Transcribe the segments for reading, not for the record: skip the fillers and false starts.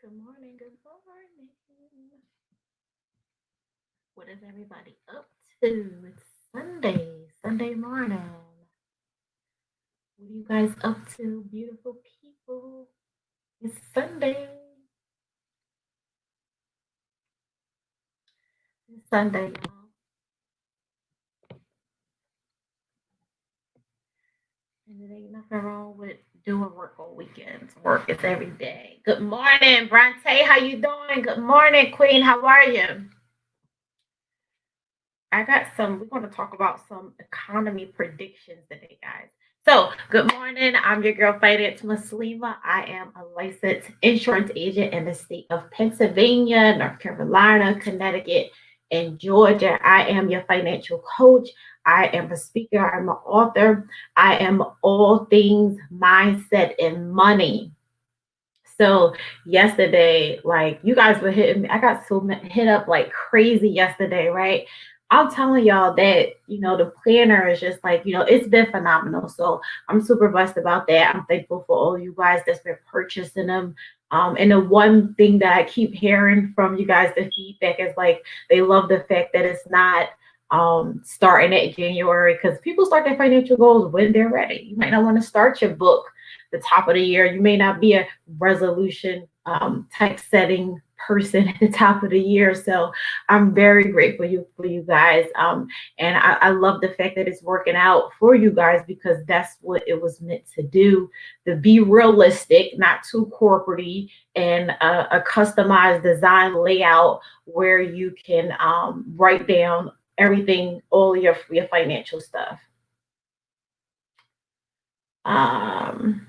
Good morning, good morning. What is everybody up to? It's Sunday morning. What are you guys up to, beautiful people? It's Sunday. It's Sunday, y'all. And it ain't nothing wrong with doing work on weekends. Work is every day. Good morning, Bronte. How you doing? Good morning, Queen. How are you? We're going to talk about some economy predictions today, guys. So, good morning. I'm your girl, Finance Muslima. I am a licensed insurance agent in the state of Pennsylvania, North Carolina, Connecticut, and Georgia. I am your financial coach. I am a speaker. I'm an author. I am all things mindset and money. So yesterday, like you guys were hitting me, I got so hit up like crazy yesterday, right? I'm telling y'all that the planner is just like it's been phenomenal. So I'm super blessed about that. I'm thankful for all you guys that's been purchasing them. And the one thing that I keep hearing from you guys, the feedback is like they love the fact that it's not starting at January because people start their financial goals when they're ready. You might not want to start your book the top of the year. You may not be a resolution type setting person at the top of the year. So I'm very grateful for you guys. And I love the fact that it's working out for you guys because that's what it was meant to do, to be realistic, not too corporate and a customized design layout where you can write down everything, all your financial stuff. Um,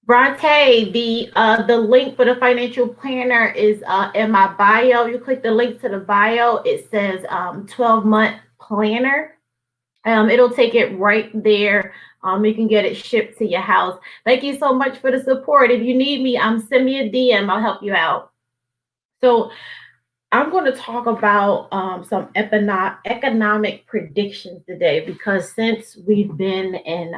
Bronte, the link for the financial planner is in my bio. You click the link to the bio. It says 12-month planner. It'll take it right there. You can get it shipped to your house. Thank you so much for the support. If you need me, send me a DM. I'll help you out. So I'm going to talk about some economic predictions today because since we've been in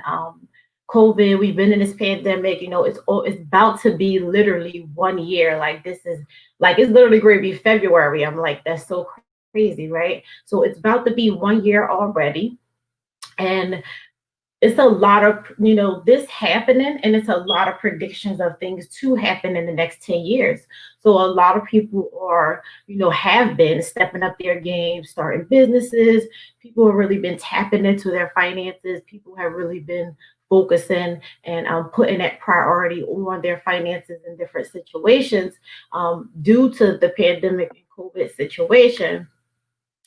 COVID, we've been in this pandemic. It's about to be literally 1 year. Like this is like it's literally going to be February. I'm like that's so crazy, right? So it's about to be 1 year already, and it's a lot of this happening, and it's a lot of predictions of things to happen in the next 10 years. So a lot of people are have been stepping up their game, starting businesses. People have really been tapping into their finances. People have really been focusing and putting that priority on their finances in different situations due to the pandemic and COVID situation.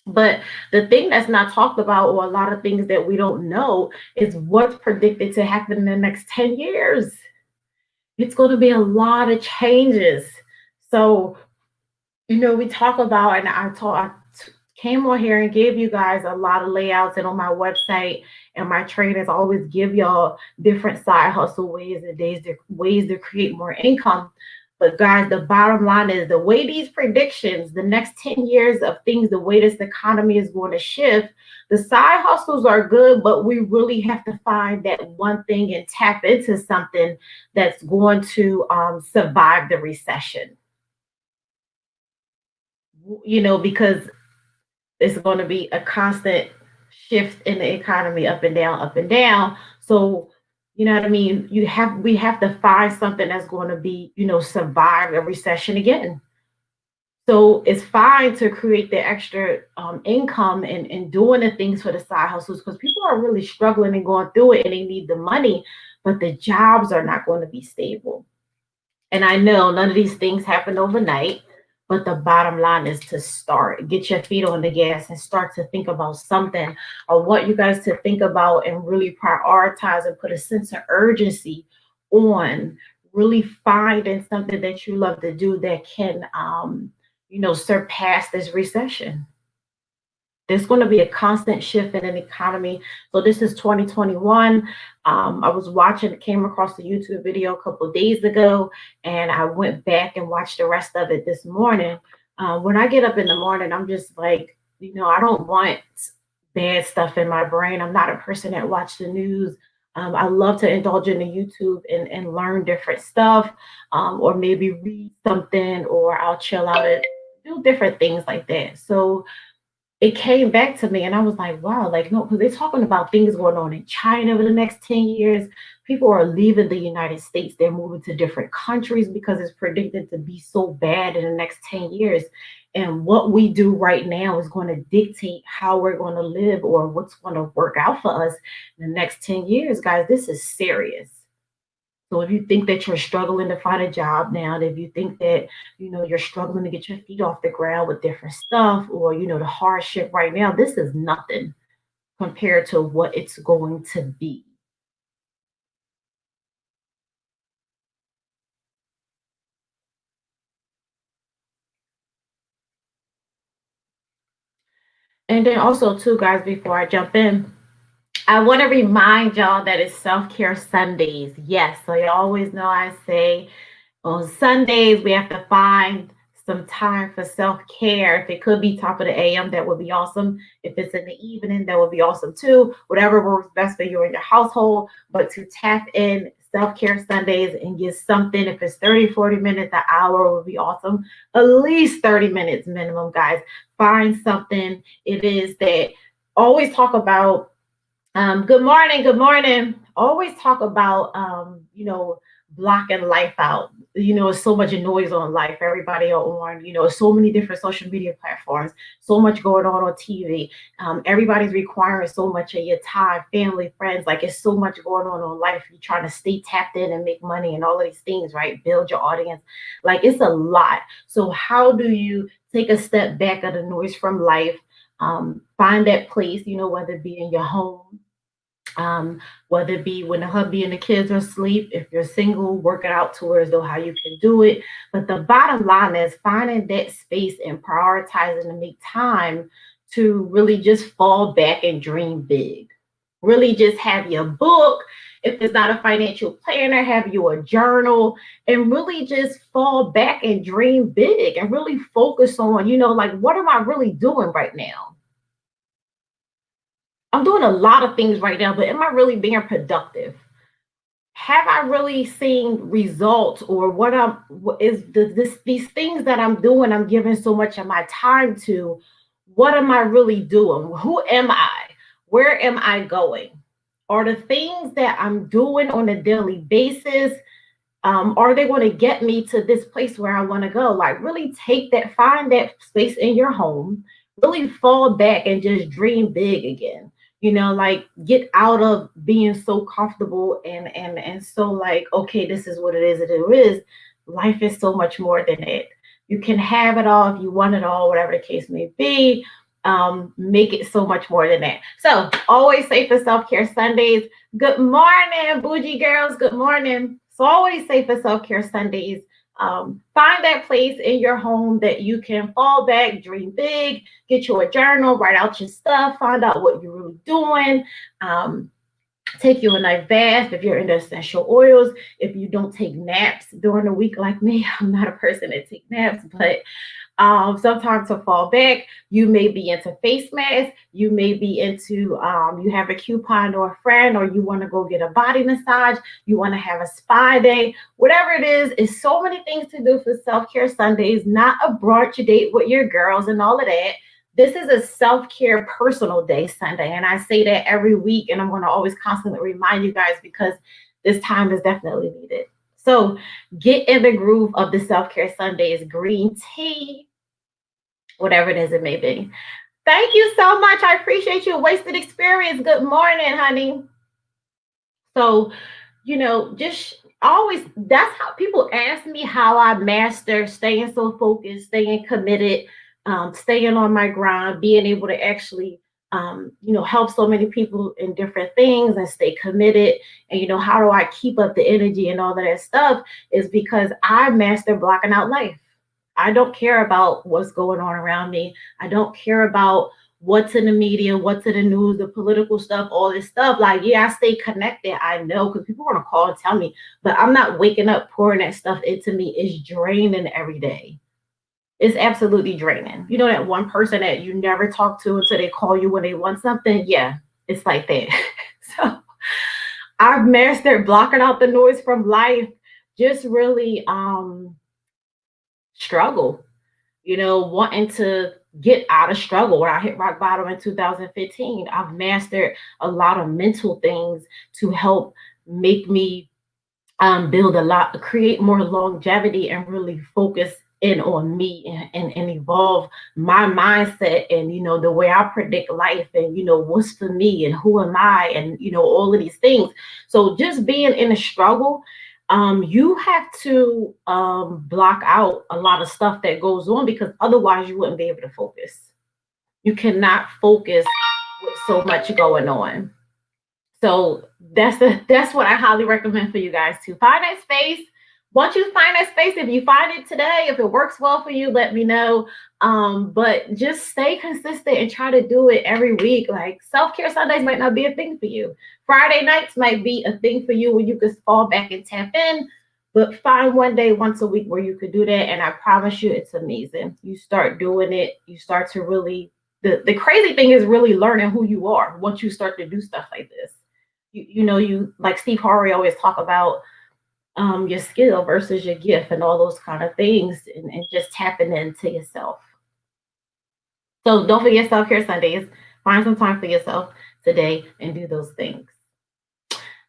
But the thing that's not talked about, or a lot of things that we don't know, is what's predicted to happen in the next 10 years. It's going to be a lot of changes. So, we talk about, and came on here and gave you guys a lot of layouts, and on my website and my trainers always give y'all different side hustle ways and ways to create more income. But guys, the bottom line is the way these predictions, the next 10 years of things, the way this economy is going to shift, the side hustles are good, but we really have to find that one thing and tap into something that's going to survive the recession. Because it's going to be a constant shift in the economy, up and down, up and down. So, you know what I mean? We have to find something that's going to be, survive a recession again. So it's fine to create the extra income and doing the things for the side hustles because people are really struggling and going through it and they need the money, but the jobs are not going to be stable. And I know none of these things happen overnight, but the bottom line is to start, get your feet on the gas and start to think about something. I want you guys to think about and really prioritize and put a sense of urgency on really finding something that you love to do that can, surpass this recession. There's going to be a constant shift in an economy. So this is 2021. I was came across the YouTube video a couple of days ago, and I went back and watched the rest of it this morning. When I get up in the morning, I'm just like, I don't want bad stuff in my brain. I'm not a person that watch the news. I love to indulge in the YouTube and learn different stuff, or maybe read something, or I'll chill out and do different things like that. So it came back to me and I was like, wow, like no, because they're talking about things going on in China over the next 10 years. People are leaving the United States. They're moving to different countries because it's predicted to be so bad in the next 10 years. And what we do right now is going to dictate how we're going to live or what's going to work out for us in the next 10 years, guys. This is serious. So if you think that you're struggling to find a job now, if you think that you're struggling to get your feet off the ground with different stuff, or the hardship right now, this is nothing compared to what it's going to be. And then also too, guys, before I jump in, I want to remind y'all that it's self-care Sundays. Yes, so you always know I say on Sundays, we have to find some time for self care. If it could be top of the AM, that would be awesome. If it's in the evening, that would be awesome too. Whatever works best for you and your household. But to tap in self care Sundays and get something, if it's 30, 40 minutes, an hour would be awesome. At least 30 minutes minimum, guys. Find something it is that always talk about good morning. Good morning. Always talk about, blocking life out. So much noise on life. Everybody are on, so many different social media platforms, so much going on TV. Everybody's requiring so much of your time, family, friends. Like it's so much going on life. You're trying to stay tapped in and make money and all of these things, right? Build your audience. Like it's a lot. So how do you take a step back of the noise from life? Find that place, whether it be in your home, whether it be when the hubby and the kids are asleep, if you're single, work it out towards though how you can do it. But the bottom line is finding that space and prioritizing to make time to really just fall back and dream big. Really just have your book. If it's not a financial planner, have you a journal and really just fall back and dream big and really focus on, like what am I really doing right now? I'm doing a lot of things right now, but am I really being productive? Have I really seen results, or these things that I'm doing? I'm giving so much of my time to. What am I really doing? Who am I? Where am I going? Are the things that I'm doing on a daily basis, are they going to get me to this place where I want to go? Like really find that space in your home, really fall back and just dream big again. Like get out of being so comfortable and so like, okay, this is what it is. It is. Life is so much more than it. You can have it all if you want it all, whatever the case may be. Make it so much more than that. So always say for self-care Sundays, good morning, bougie girls. Good morning. So always say for self-care Sundays, find that place in your home that you can fall back, dream big, get you a journal, write out your stuff, find out what you're really doing. Take you a nice bath if you're into essential oils. If you don't take naps during the week like me, I'm not a person that takes naps, but sometimes to fall back, you may be into face masks, you may be into, you have a coupon or a friend, or you want to go get a body massage, you want to have a spa day, whatever it is, it's so many things to do for self-care Sundays, not a brunch date with your girls and all of that. This is a self-care personal day Sunday. And I say that every week, and I'm going to always constantly remind you guys because this time is definitely needed. So get in the groove of the self-care Sundays, green tea, whatever it is it may be. Thank you so much. I appreciate you. Wasted experience. Good morning, honey. So, just always, that's how people ask me how I master staying so focused, staying committed, staying on my grind, being able to actually, help so many people in different things and stay committed. And, how do I keep up the energy and all of that stuff is because I master blocking out life. I don't care about what's going on around me. I don't care about what's in the media, what's in the news, the political stuff, all this stuff. Like, yeah, I stay connected. I know because people want to call and tell me, but I'm not waking up pouring that stuff into me. It's draining every day. It's absolutely draining. You know that one person that you never talk to until they call you when they want something? Yeah, it's like that. So I've mastered blocking out the noise from life. Just really struggle, wanting to get out of struggle. When I hit rock bottom in 2015, I've mastered a lot of mental things to help make me build a lot, create more longevity, and really focus in on me, and evolve my mindset, and the way I predict life, and what's for me and who am I, and all of these things. So just being in a struggle, you have to block out a lot of stuff that goes on, because otherwise you wouldn't be able to focus. You cannot focus with so much going on. So that's what I highly recommend for you guys, to find that space. Once you find that space, if you find it today, if it works well for you, let me know. But just stay consistent and try to do it every week. Like, self-care Sundays might not be a thing for you. Friday nights might be a thing for you, where you can fall back and tap in. But find one day once a week where you could do that, and I promise you, it's amazing. You start doing it, you start to really. The crazy thing is really learning who you are once you start to do stuff like this. You like Steve Harvey always talk about your skill versus your gift, and all those kind of things, and just tapping into yourself. So don't forget self-care Sundays. Find some time for yourself today and do those things.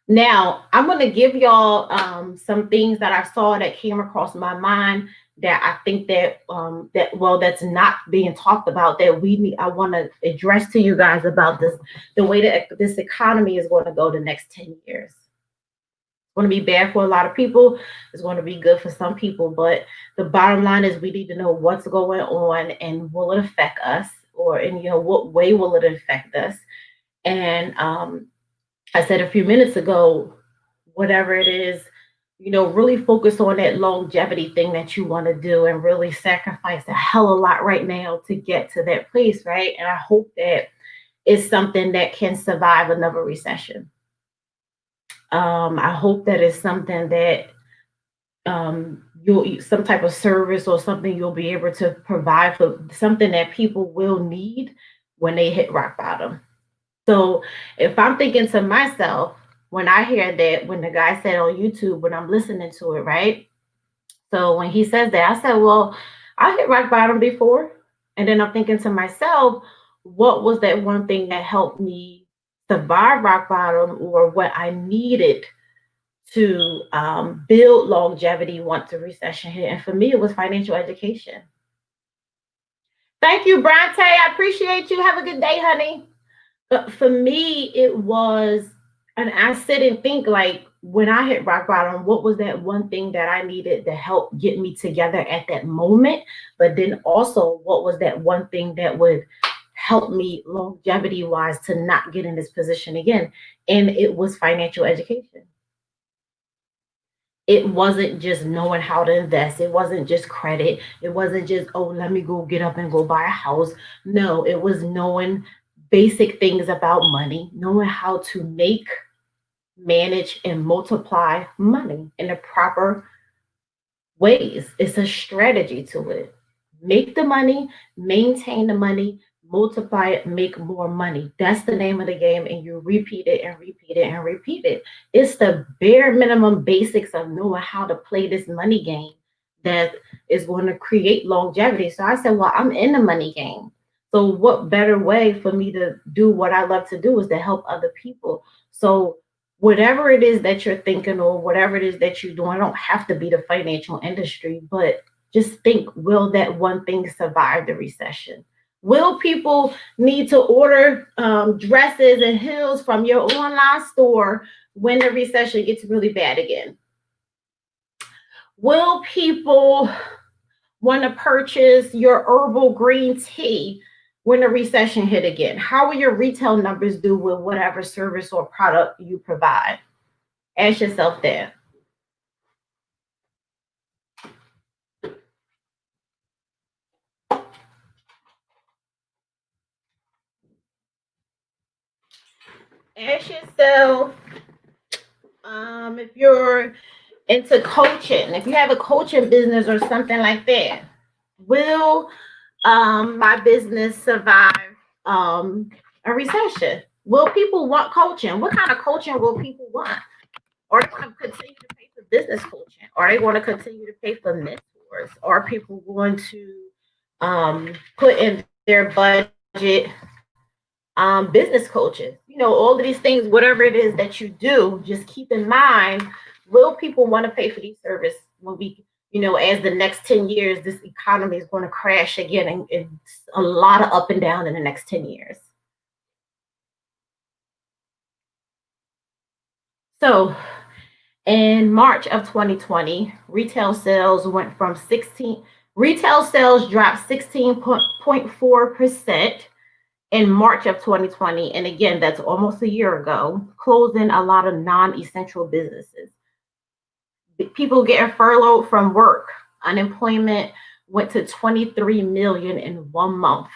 Now, I'm going to give y'all some things that I saw that came across my mind, that I think that's not being talked about, that I want to address to you guys about this, the way that this economy is going to go the next 10 years. It's going to be bad for a lot of people. It's going to be good for some people, but the bottom line is we need to know what's going on, and will it affect us, or in what way will it affect us? And I said a few minutes ago, whatever it is, really focus on that longevity thing that you want to do, and really sacrifice a hell of a lot right now to get to that place, right? And I hope that it's something that can survive another recession. I hope that it's something that some type of service or something you'll be able to provide, for something that people will need when they hit rock bottom. So if I'm thinking to myself, when I hear that, when the guy said on YouTube, when I'm listening to it, right? So when he says that, I said, well, I hit rock bottom before. And then I'm thinking to myself, what was that one thing that helped me survive rock bottom, or what I needed to build longevity once the recession hit? And for me, it was financial education. Thank you, Bronte. I appreciate you. Have a good day, honey. But for me, it was, and I sit and think, like, when I hit rock bottom, what was that one thing that I needed to help get me together at that moment? But then also, what was that one thing that would help me longevity wise to not get in this position again? And it was financial education. It wasn't just knowing how to invest. It wasn't just credit. It wasn't just, oh, let me go get up and go buy a house. No, it was knowing basic things about money, knowing how to make, manage, and multiply money in the proper ways. It's a strategy to it. Make the money, maintain the money, multiply it, make more money. That's the name of the game, and you repeat it and repeat it and repeat it. It's the bare minimum basics of knowing how to play this money game that is going to create longevity. So I said, well, I'm in the money game. So what better way for me to do what I love to do is to help other people. So whatever it is that you're thinking, or whatever it is that you're doing, I don't have to be the financial industry, but just think, will that one thing survive the recession? Will people need to order dresses and heels from your online store when the recession gets really bad again? Will people want to purchase your herbal green tea when the recession hit again? How will your retail numbers do with whatever service or product you provide? Ask yourself that. Ask yourself, if you're into coaching, if you have a coaching business or something like that, will my business survive a recession? Will people want coaching? What kind of coaching will people want? Are they going to continue to pay for business coaching? Are they going to continue to pay for mentors? Are people going to put in their budget business coaches? All of these things, whatever it is that you do, just keep in mind, will people want to pay for these services when as the next 10 years, this economy is going to crash again, and it's a lot of up and down in the next 10 years. So in March of 2020, retail sales dropped 16.4% in March of 2020. And again, that's almost a year ago, closing a lot of non-essential businesses. People getting furloughed from work. Unemployment went to 23 million in 1 month.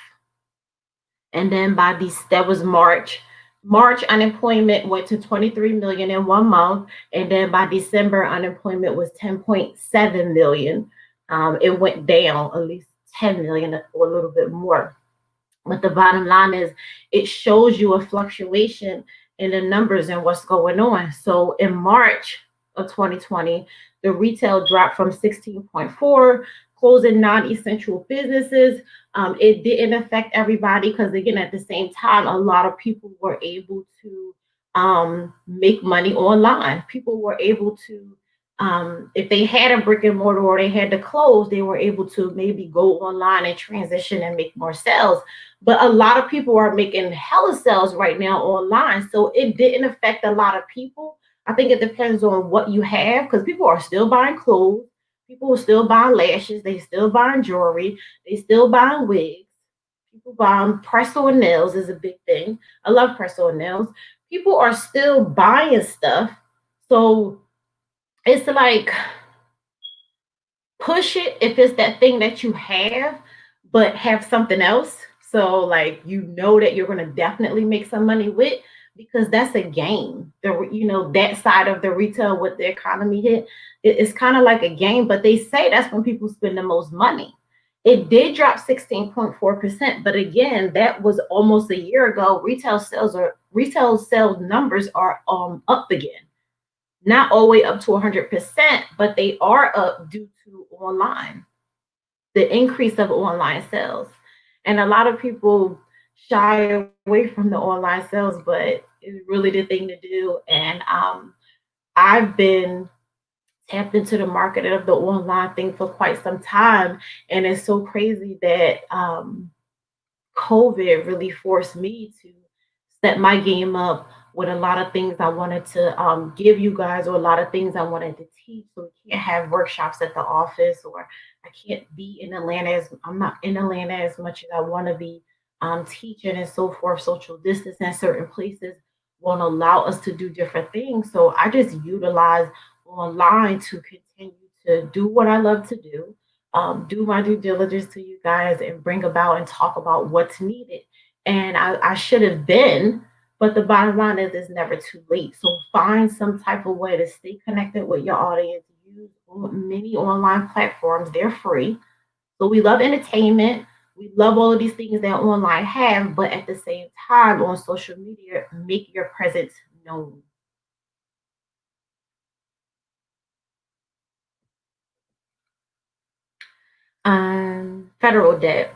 And then that was March. March unemployment went to 23 million in 1 month, and then by December unemployment was 10.7 million. It went down at least 10 million or a little bit more. But the bottom line is, it shows you a fluctuation in the numbers and what's going on. So in March of 2020, the retail dropped from 16.4, closing non-essential businesses. It didn't affect everybody because, again, at the same time, a lot of people were able to make money online. People were able to, if they had a brick and mortar or they had to close, they were able to maybe go online and transition and make more sales. But a lot of people are making hella sales right now online. So it didn't affect a lot of people. I think it depends on what you have, because people are still buying clothes. People are still buying lashes. They still buying jewelry. They still buying wigs. People buying press-on nails is a big thing. I love press-on nails. People are still buying stuff. So it's like, push it if it's that thing that you have, but have something else. So like, that you're going to definitely make some money with, because that's a game. That side of the retail with the economy hit, it's kind of like a game, but they say that's when people spend the most money. It did drop 16.4%, but again, that was almost a year ago. Retail sales numbers are up again. Not all the way up to 100%, but they are up due to online, the increase of online sales. And a lot of people shy away from the online sales, but it's really the thing to do. And I've been tapped into the market of the online thing for quite some time. And it's so crazy that COVID really forced me to set my game up with a lot of things I wanted to give you guys, or a lot of things I wanted to teach. So we can't have workshops at the office, or I can't be in Atlanta I'm not in Atlanta as much as I want to be teaching and so forth. Social distance in certain places won't allow us to do different things. So I just utilize online to continue to do what I love to do my due diligence to you guys, and bring about and talk about what's needed. And I should have been, but the bottom line is, it's never too late. So find some type of way to stay connected with your audience. Use many online platforms, they're free. So we love entertainment. We love all of these things that online have, but at the same time, on social media, make your presence known. Federal debt.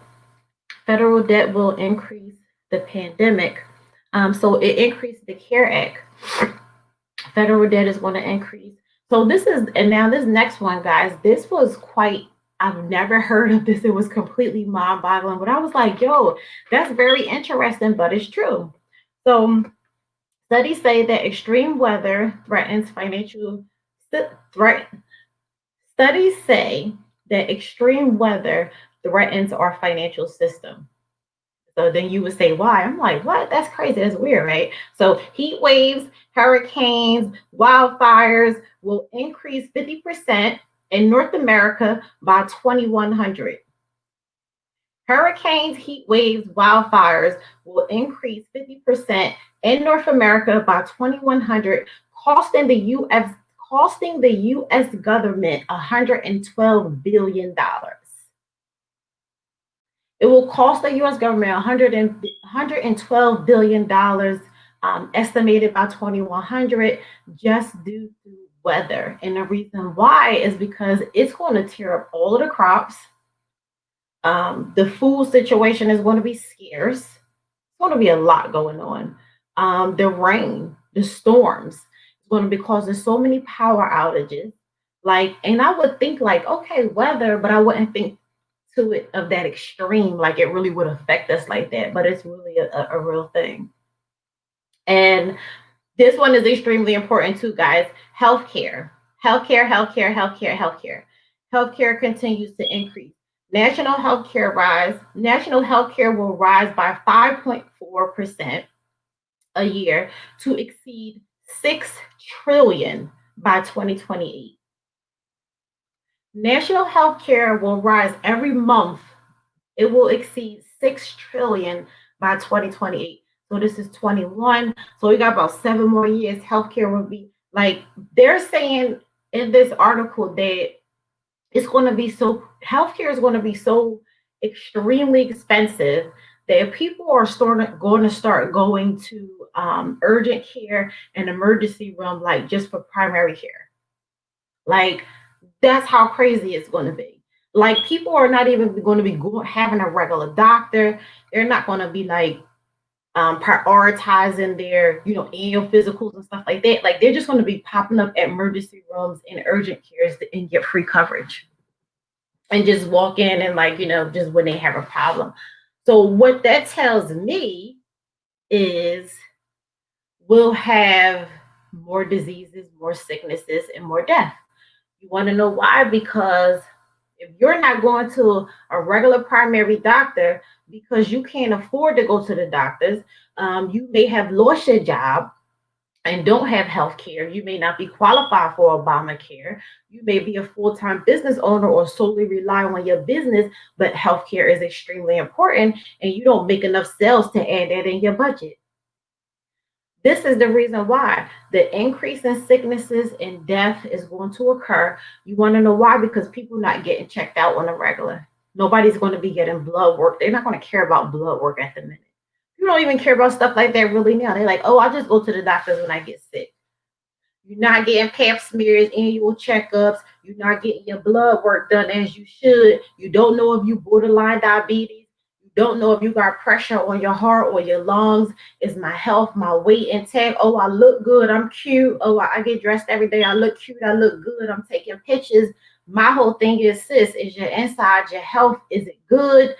Federal debt will increase the pandemic. So it increased the CARE Act. Federal debt is going to increase. So and now this next one, guys, this was I've never heard of this. It was completely mind boggling, but I was like, yo, that's very interesting, but it's true. So studies say that extreme weather threatens financial threat. Studies say that extreme weather threatens our financial system. So then you would say, why? I'm like, what? That's crazy. That's weird, right? So heat waves, hurricanes, wildfires will increase 50% in North America by 2100. Hurricanes, heat waves, wildfires will increase 50% in North America by 2100, costing the US government $112 billion. It will cost the US government $112 billion estimated by 2100, just due to weather. And the reason why is because it's going to tear up all of the crops. The food situation is going to be scarce. It's going to be a lot going on. The rain, the storms, is going to be causing so many power outages. Like, and I would think like, okay, weather, but I wouldn't think to it of that extreme, like it really would affect us like that. But it's really a real thing. And this one is extremely important too, guys. Healthcare, healthcare. Healthcare continues to increase. National healthcare will rise by 5.4% a year to exceed 6 trillion by 2028. National healthcare will rise every month. It will exceed 6 trillion by 2028. So this is 21. So we got about 7 more years. Healthcare will be like they're saying in this article that it's going to be so healthcare is going to be so extremely expensive that people are going to start going to urgent care and emergency room like just for primary care. Like that's how crazy it's going to be. Like people are not even going to be having a regular doctor. They're not going to be like prioritizing their annual physicals and stuff like that. Like they're just going to be popping up at emergency rooms and urgent cares and get free coverage and just walk in and like just when they have a problem. So what that tells me is we'll have more diseases, more sicknesses, and more death. You want to know why? Because if you're not going to a regular primary doctor because you can't afford to go to the doctors, you may have lost your job and don't have health care. You may not be qualified for Obamacare. You may be a full-time business owner or solely rely on your business, but healthcare is extremely important and you don't make enough sales to add that in your budget. This is the reason why the increase in sicknesses and death is going to occur. You want to know why? Because people not getting checked out on a regular. Nobody's going to be getting blood work. They're not going to care about blood work at the minute. You don't even care about stuff like that really now. They're like, oh, I'll just go to the doctors when I get sick. You're not getting pap smears, annual checkups. You're not getting your blood work done as you should. You don't know if you borderline diabetes. You don't know if you got pressure on your heart or your lungs. Is my health, my weight intact? Oh, I look good. I'm cute. Oh, I get dressed every day. I look cute. I look good. I'm taking pictures. My whole thing is, sis, is your inside, your health, is it good?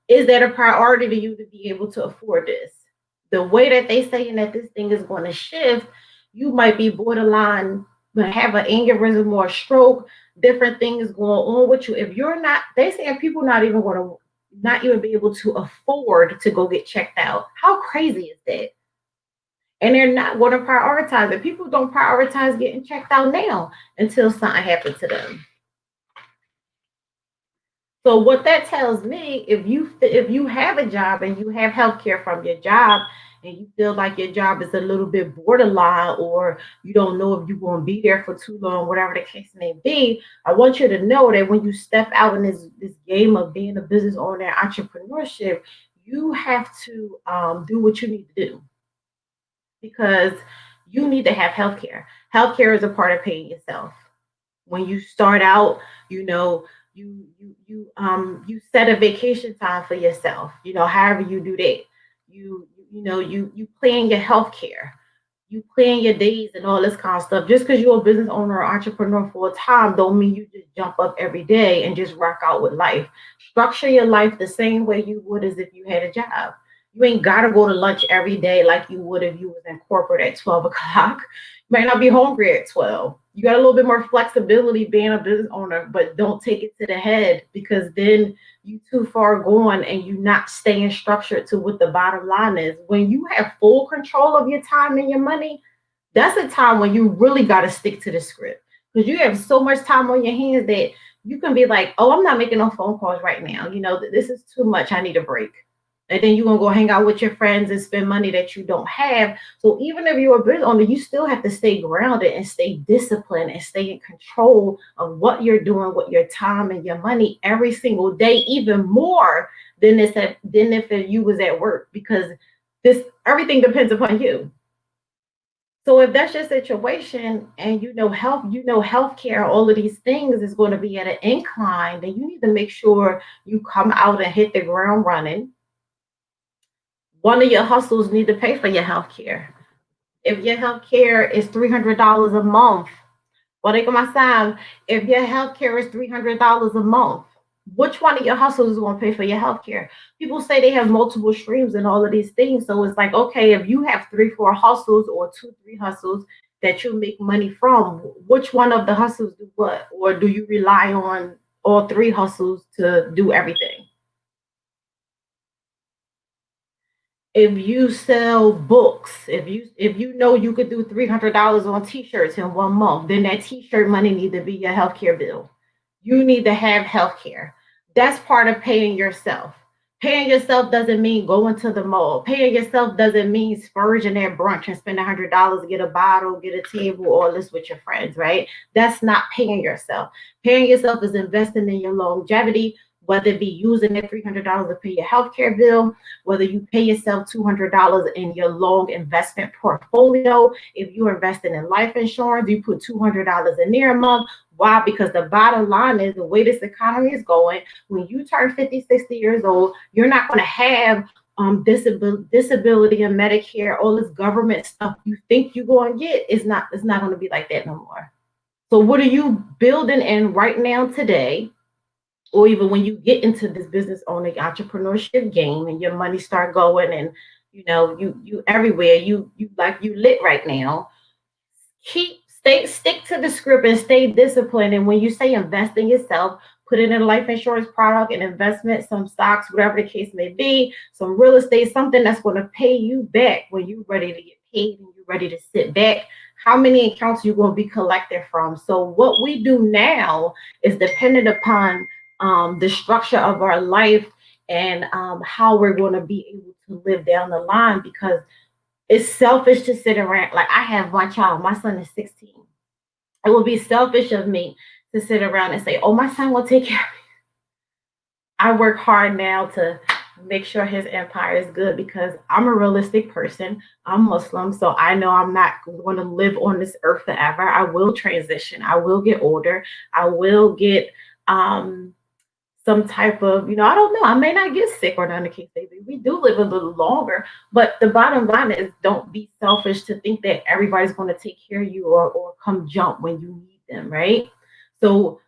Is that a priority to you to be able to afford this? The way that they saying that this thing is going to shift, you might be borderline, have an aneurysm or a stroke, different things going on with you. If you're not, they saying people not even going to not even be able to afford to go get checked out. How crazy is that? And they're not going to prioritize it. People don't prioritize getting checked out now until something happens to them. So what that tells me, if you have a job and you have health care from your job and you feel like your job is a little bit borderline or you don't know if you're going to be there for too long, whatever the case may be, I want you to know that when you step out in this game of being a business owner and entrepreneurship, you have to do what you need to do because you need to have health care. Health care is a part of paying yourself. When you start out, you set a vacation time for yourself. However you do that, you plan your health care, you plan your days and all this kind of stuff. Just because you're a business owner or entrepreneur for a time don't mean you just jump up every day and just rock out with life. Structure your life the same way you would as if you had a job. You ain't gotta go to lunch every day like you would if you was in corporate at 12 o'clock. You might not be hungry at 12. You got a little bit more flexibility being a business owner, but don't take it to the head because then you too far gone and you not staying structured to what the bottom line is. When you have full control of your time and your money, that's a time when you really got to stick to the script because you have so much time on your hands that you can be like, oh, I'm not making no phone calls right now. This is too much. I need a break. And then you're going to go hang out with your friends and spend money that you don't have. So even if you're a business owner, you still have to stay grounded and stay disciplined and stay in control of what you're doing with your time and your money every single day, even more than if you was at work. Because This everything depends upon you. So if that's your situation and healthcare, all of these things is going to be at an incline, then you need to make sure you come out and hit the ground running. One of your hustles need to pay for your healthcare. If your healthcare is $300 a month, well, they my sign. If your healthcare is $300 a month, which one of your hustles is going to pay for your healthcare? People say they have multiple streams and all of these things. So it's like, okay, if you have three, four hustles or two, three hustles that you make money from, which one of the hustles do what? Or do you rely on all three hustles to do everything? If you sell books, if you know you could do $300 on t-shirts in 1 month, then that t-shirt money need to be your healthcare bill. You need to have healthcare. That's part of paying yourself. Paying yourself doesn't mean going to the mall. Paying yourself doesn't mean splurging at brunch and spend $100, get a bottle, get a table, all this with your friends, right? That's not paying yourself. Paying yourself is investing in your longevity, whether it be using that $300 to pay your healthcare bill, whether you pay yourself $200 in your long investment portfolio. If you're investing in life insurance, you put $200 in there a month. Why? Because the bottom line is the way this economy is going, when you turn 50, 60 years old, you're not going to have disability and Medicare, all this government stuff you think you're going to get. It's not going to be like that no more. So what are you building in right now today? Or even when you get into this business owning entrepreneurship game and your money start going and you everywhere, you lit right now. Stick to the script and stay disciplined. And when you say invest in yourself, put it in a life insurance product, an investment, some stocks, whatever the case may be, some real estate, something that's going to pay you back when you're ready to get paid and you're ready to sit back. How many accounts you going to be collected from? So what we do now is dependent upon the structure of our life and how we're going to be able to live down the line, because it's selfish to sit around. Like, I have one child, my son is 16. It would be selfish of me to sit around and say, oh, my son will take care of me. I work hard now to make sure his empire is good because I'm a realistic person. I'm Muslim, so I know I'm not going to live on this earth forever. I will transition. I will get older. I will get some type of, I don't know, I may not get sick or none of the case may be. We do live a little longer, but the bottom line is don't be selfish to think that everybody's going to take care of you or come jump when you need them, right? So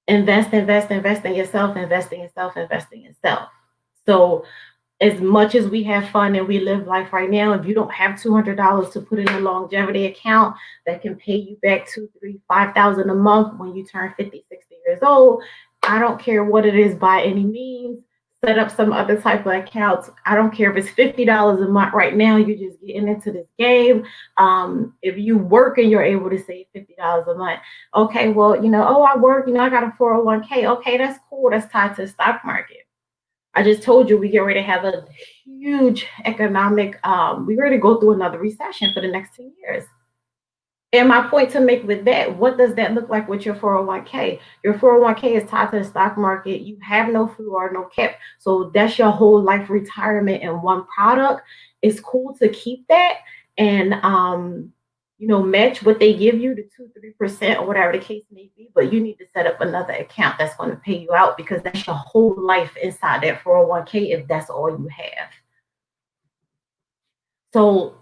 invest in yourself, invest in yourself, invest in yourself. So as much as we have fun and we live life right now, if you don't have $200 to put in a longevity account that can pay you back 2, 3, 5,000 a month when you turn 50, 60 years old, I don't care what it is by any means. Set up some other type of accounts. I don't care if it's $50 a month right now. You're just getting into this game. If you work and you're able to save $50 a month, okay, well, I work, I got a 401k. Okay, that's cool. That's tied to the stock market. I just told you we get ready to have a huge economic, we're ready to go through another recession for the next 10 years. And my point to make with that, what does that look like with your 401k? Your 401k is tied to the stock market. You have no floor, no cap. So that's your whole life retirement in one product. It's cool to keep that and match what they give you, the 2-3% or whatever the case may be. But you need to set up another account that's going to pay you out, because that's your whole life inside that 401k if that's all you have. So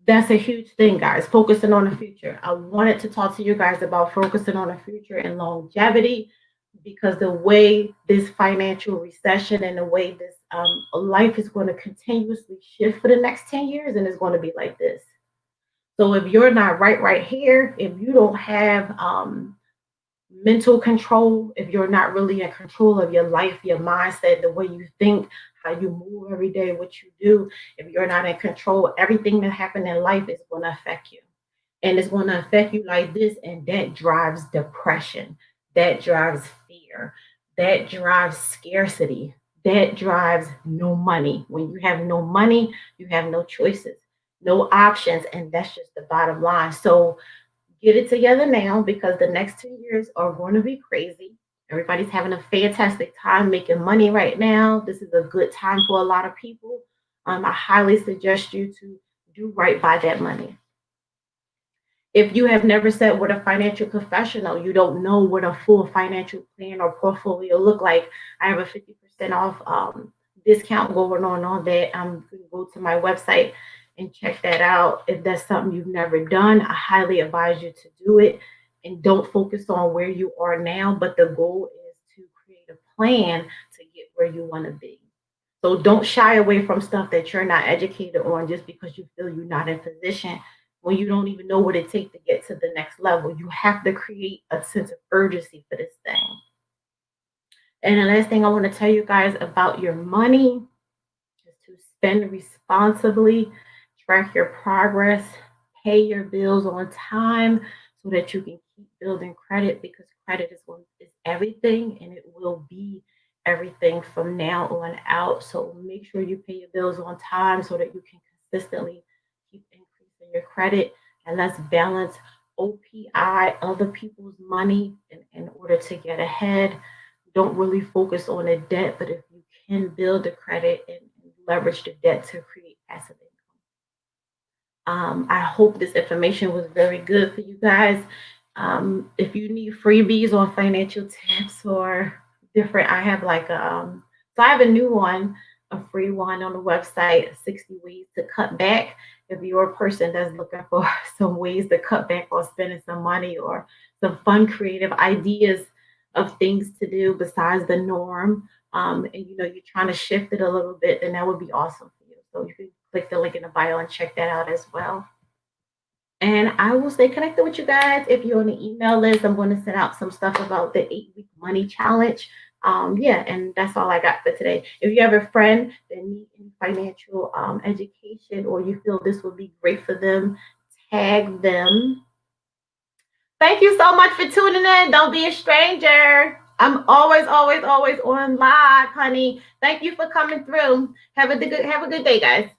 that's a huge thing, guys. Focusing on the future. I wanted to talk to you guys about focusing on the future and longevity, because the way this financial recession and the way this life is going to continuously shift for the next 10 years, and it's going to be like this. So if you're not right here, if you don't have mental control, if you're not really in control of your life, your mindset, the way you think, how you move every day, what you do, if you're not in control, everything that happens in life is going to affect you. And it's going to affect you like this. And that drives depression. That drives fear. That drives scarcity. That drives no money. When you have no money, you have no choices, no options. And that's just the bottom line. So get it together now, because the next 2 years are going to be crazy. Everybody's having a fantastic time making money right now. This is a good time for a lot of people. I highly suggest you to do right by that money. If you have never sat with a financial professional, you don't know what a full financial plan or portfolio look like. I have a 50% off discount going on that. You can go to my website and check that out. If that's something you've never done, I highly advise you to do it. And don't focus on where you are now, but the goal is to create a plan to get where you want to be. So don't shy away from stuff that you're not educated on just because you feel you're not in position when you don't even know what it takes to get to the next level. You have to create a sense of urgency for this thing. And the last thing I want to tell you guys about your money is to spend responsibly, track your progress, pay your bills on time so that you can keep building credit, because credit is everything, and it will be everything from now on out. So make sure you pay your bills on time so that you can consistently keep increasing your credit. And let's balance OPI, other people's money, in order to get ahead. Don't really focus on the debt, but if you can build the credit and leverage the debt to create passive income. I hope this information was very good for you guys. If you need freebies on financial tips or different, I have like so I have a new one, a free one on the website, 60 ways to cut back. If you're a person that's looking for some ways to cut back on spending some money or some fun, creative ideas of things to do besides the norm, and you're trying to shift it a little bit, then that would be awesome for you. So you can click the link in the bio and check that out as well. And I will stay connected with you guys. If you're on the email list, I'm going to send out some stuff about the 8-week money challenge. Yeah, and that's all I got for today. If you have a friend that needs any financial education, or you feel this would be great for them, tag them. Thank you so much for tuning in. Don't be a stranger. I'm always, always, always on live, honey. Thank you for coming through. Have a good day, guys.